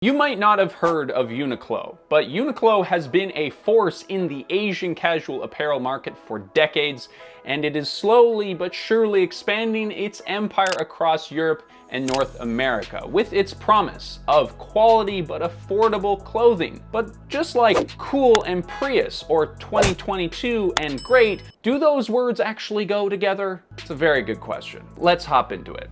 You might not have heard of UNIQLO, but UNIQLO has been a force in the Asian casual apparel market for decades, and it is slowly but surely expanding its empire across Europe and North America with its promise of quality but affordable clothing. But just like cool and Prius or 2022 and great, do those words actually go together? It's a very good question. Let's hop into it.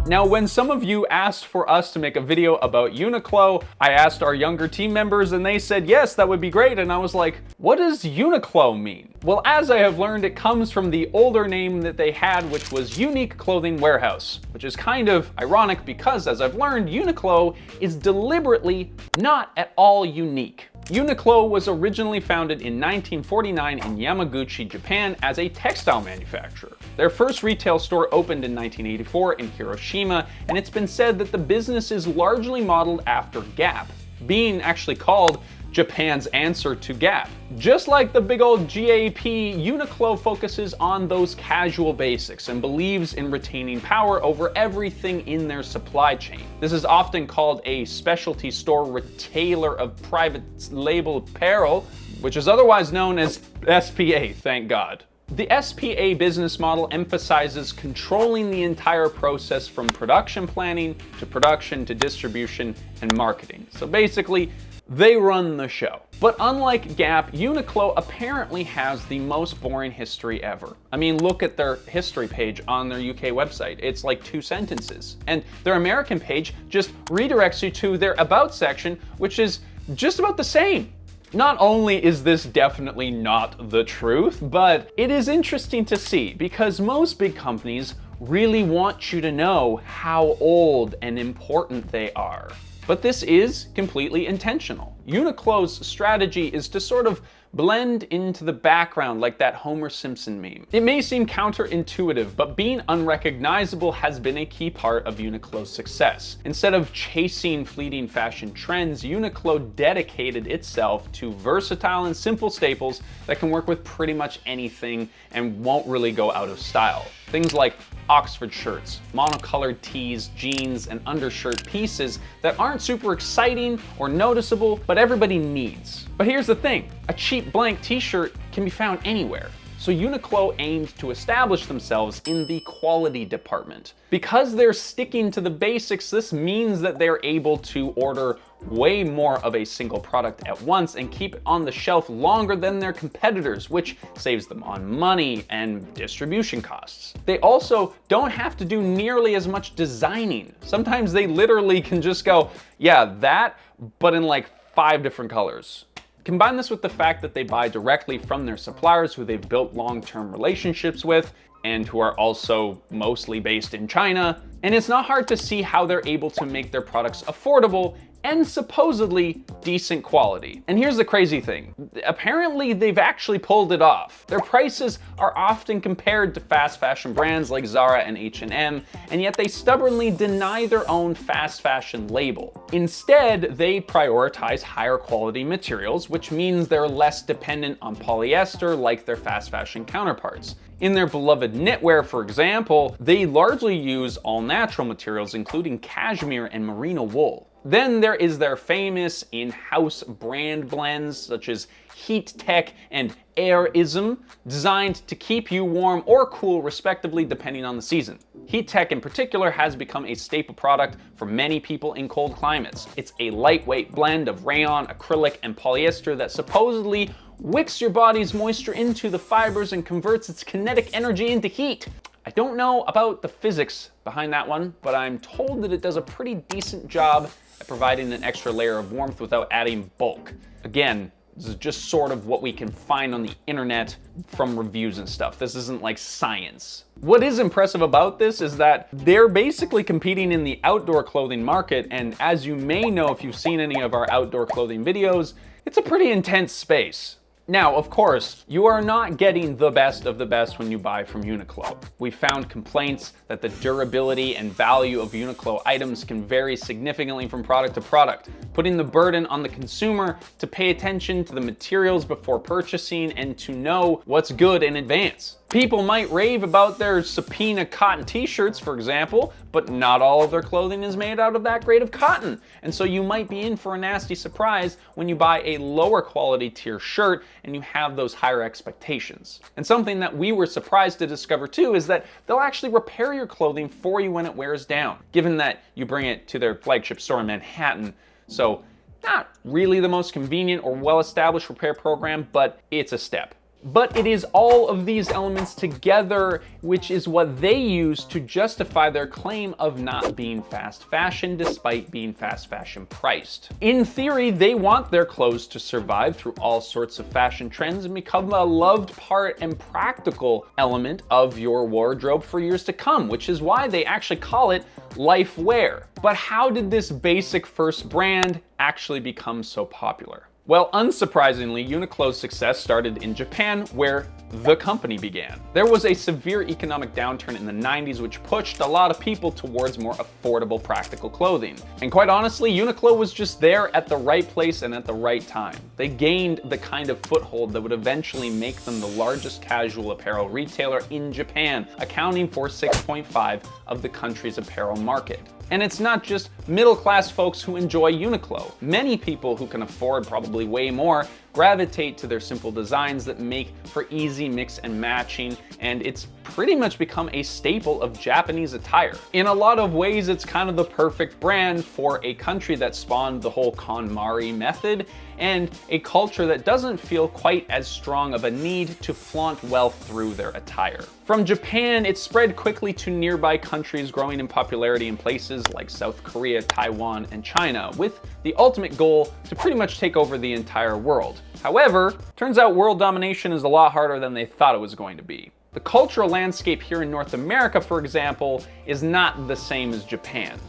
Now, when some of you asked for us to make a video about UNIQLO, I asked our younger team members and they said, yes, that would be great. And I was like, what does UNIQLO mean? Well, as I have learned, it comes from the older name that they had, which was Unique Clothing Warehouse, which is kind of ironic because, as I've learned, UNIQLO is deliberately not at all unique. UNIQLO was originally founded in 1949 in Yamaguchi, Japan as a textile manufacturer. Their first retail store opened in 1984 in Hiroshima, and it's been said that the business is largely modeled after Gap, being actually called Japan's answer to Gap. Just like the big old GAP, UNIQLO focuses on those casual basics and believes in retaining power over everything in their supply chain. This is often called a specialty store retailer of private label apparel, which is otherwise known as SPA, thank God. The SPA business model emphasizes controlling the entire process from production planning to production to distribution and marketing. So basically, they run the show. But unlike Gap, UNIQLO apparently has the most boring history ever. I mean, look at their history page on their UK website. It's like 2 sentences. And their American page just redirects you to their About section, which is just about the same. Not only is this definitely not the truth, but it is interesting to see because most big companies really want you to know how old and important they are. But this is completely intentional. UNIQLO's strategy is to sort of blend into the background like that Homer Simpson meme. It may seem counterintuitive, but being unrecognizable has been a key part of UNIQLO's success. Instead of chasing fleeting fashion trends, UNIQLO dedicated itself to versatile and simple staples that can work with pretty much anything and won't really go out of style. Things like Oxford shirts, monocolored tees, jeans, and undershirt pieces that aren't super exciting or noticeable, but everybody needs. But here's the thing, a cheap blank t-shirt can be found anywhere. So UNIQLO aimed to establish themselves in the quality department. Because they're sticking to the basics, this means that they're able to order way more of a single product at once and keep it on the shelf longer than their competitors, which saves them on money and distribution costs. They also don't have to do nearly as much designing. Sometimes they literally can just go, yeah, that, but in like 5 different colors. Combine this with the fact that they buy directly from their suppliers who they've built long-term relationships with and who are also mostly based in China, and it's not hard to see how they're able to make their products affordable and supposedly decent quality. And here's the crazy thing. Apparently, they've actually pulled it off. Their prices are often compared to fast fashion brands like Zara and H&M, and yet they stubbornly deny their own fast fashion label. Instead, they prioritize higher quality materials, which means they're less dependent on polyester like their fast fashion counterparts. In their beloved knitwear, for example, they largely use all natural materials, including cashmere and merino wool. Then there is their famous in-house brand blends such as Heat Tech and Airism, designed to keep you warm or cool respectively depending on the season. Heat Tech in particular has become a staple product for many people in cold climates. It's a lightweight blend of rayon, acrylic, and polyester that supposedly wicks your body's moisture into the fibers and converts its kinetic energy into heat. I don't know about the physics behind that one, but I'm told that it does a pretty decent job at providing an extra layer of warmth without adding bulk. Again, this is just sort of what we can find on the internet from reviews and stuff. This isn't like science. What is impressive about this is that they're basically competing in the outdoor clothing market, and as you may know if you've seen any of our outdoor clothing videos, it's a pretty intense space. Now, of course, you are not getting the best of the best when you buy from UNIQLO. We found complaints that the durability and value of UNIQLO items can vary significantly from product to product, putting the burden on the consumer to pay attention to the materials before purchasing and to know what's good in advance. People might rave about their subpoena cotton t-shirts, for example, but not all of their clothing is made out of that grade of cotton. And so you might be in for a nasty surprise when you buy a lower quality tier shirt and you have those higher expectations. And something that we were surprised to discover too is that they'll actually repair your clothing for you when it wears down, given that you bring it to their flagship store in Manhattan. So not really the most convenient or well-established repair program, but it's a step. But it is all of these elements together, which is what they use to justify their claim of not being fast fashion despite being fast fashion priced. In theory, they want their clothes to survive through all sorts of fashion trends and become a loved part and practical element of your wardrobe for years to come, which is why they actually call it life wear. But how did this basic first brand actually become so popular? Well, unsurprisingly, UNIQLO's success started in Japan, where the company began. There was a severe economic downturn in the 90s, which pushed a lot of people towards more affordable, practical clothing. And quite honestly, UNIQLO was just there at the right place and at the right time. They gained the kind of foothold that would eventually make them the largest casual apparel retailer in Japan, accounting for 6.5% of the country's apparel market. And it's not just middle-class folks who enjoy UNIQLO. Many people who can afford probably way more gravitate to their simple designs that make for easy mix and matching, and it's pretty much become a staple of Japanese attire. In a lot of ways, it's kind of the perfect brand for a country that spawned the whole KonMari method and a culture that doesn't feel quite as strong of a need to flaunt wealth through their attire. From Japan, it spread quickly to nearby countries, growing in popularity in places like South Korea, Taiwan, and China, with the ultimate goal to pretty much take over the entire world. However, turns out world domination is a lot harder than they thought it was going to be. The cultural landscape here in North America, for example, is not the same as Japan.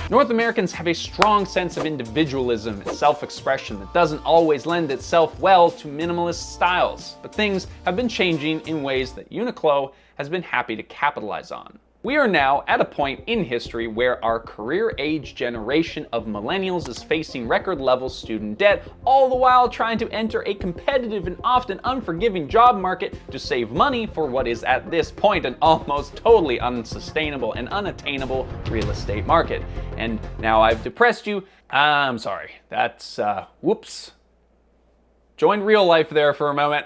North Americans have a strong sense of individualism and self-expression that doesn't always lend itself well to minimalist styles, but things have been changing in ways that UNIQLO has been happy to capitalize on. We are now at a point in history where our career-age generation of millennials is facing record-level student debt, all the while trying to enter a competitive and often unforgiving job market to save money for what is at this point an almost totally unsustainable and unattainable real estate market. And now I've depressed you. I'm sorry. That's, whoops. Joined real life there for a moment.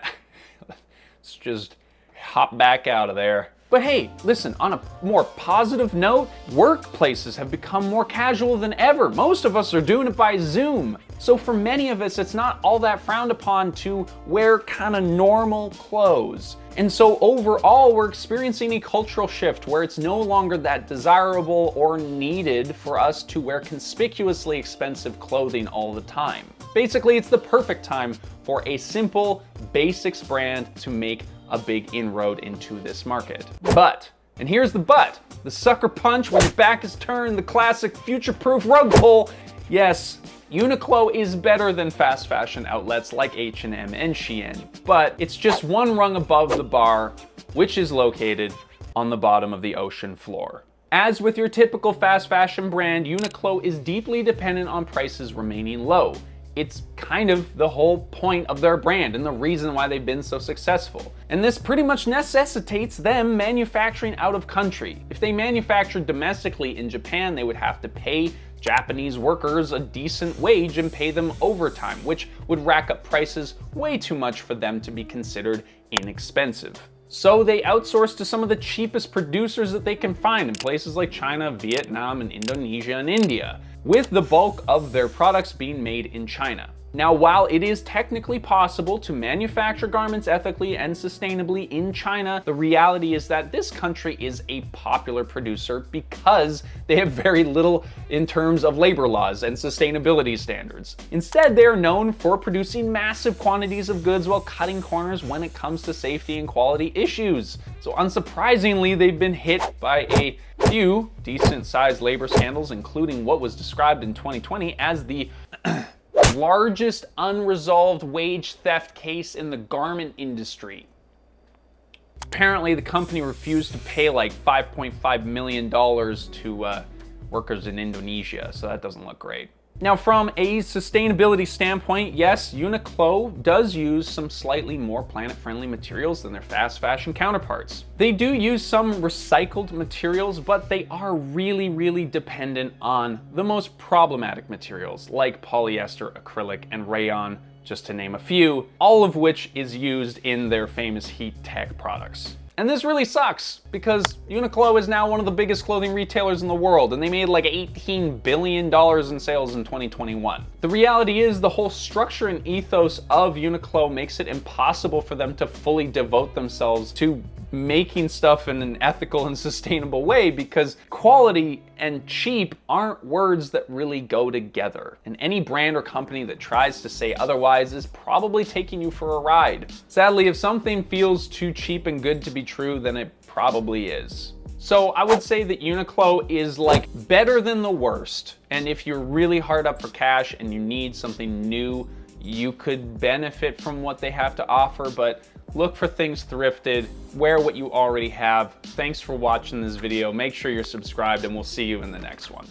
Let's just hop back out of there. But hey, listen, on a more positive note, workplaces have become more casual than ever. Most of us are doing it by Zoom. So for many of us, it's not all that frowned upon to wear kind of normal clothes. And so overall, we're experiencing a cultural shift where it's no longer that desirable or needed for us to wear conspicuously expensive clothing all the time. Basically, it's the perfect time for a simple basics brand to make a big inroad into this market. But, and here's the but, the sucker punch when your back is turned, the classic future-proof rug pull. Yes, UNIQLO is better than fast fashion outlets like H&M and Shein, but it's just one rung above the bar, which is located on the bottom of the ocean floor. As with your typical fast fashion brand, UNIQLO is deeply dependent on prices remaining low. It's kind of the whole point of their brand and the reason why they've been so successful. And this pretty much necessitates them manufacturing out of country. If they manufactured domestically in Japan, they would have to pay Japanese workers a decent wage and pay them overtime, which would rack up prices way too much for them to be considered inexpensive. So they outsource to some of the cheapest producers that they can find in places like China, Vietnam, and Indonesia and India, with the bulk of their products being made in China. Now, while it is technically possible to manufacture garments ethically and sustainably in China, the reality is that this country is a popular producer because they have very little in terms of labor laws and sustainability standards. Instead, they are known for producing massive quantities of goods while cutting corners when it comes to safety and quality issues. So unsurprisingly, they've been hit by a few decent-sized labor scandals, including what was described in 2020 as the largest unresolved wage theft case in the garment industry. Apparently, the company refused to pay like $5.5 million to workers in Indonesia, so that doesn't look great. Now, from a sustainability standpoint, yes, UNIQLO does use some slightly more planet-friendly materials than their fast fashion counterparts. They do use some recycled materials, but they are really, really dependent on the most problematic materials like polyester, acrylic, and rayon, just to name a few, all of which is used in their famous heat tech products. And this really sucks because UNIQLO is now one of the biggest clothing retailers in the world, and they made like $18 billion in sales in 2021. The reality is the whole structure and ethos of UNIQLO makes it impossible for them to fully devote themselves to making stuff in an ethical and sustainable way, because quality and cheap aren't words that really go together. And any brand or company that tries to say otherwise is probably taking you for a ride. Sadly, if something feels too cheap and good to be true, then it probably is. So I would say that UNIQLO is like better than the worst. And if you're really hard up for cash and you need something new, you could benefit from what they have to offer, but look for things thrifted, wear what you already have. Thanks for watching this video. Make sure you're subscribed, and we'll see you in the next one.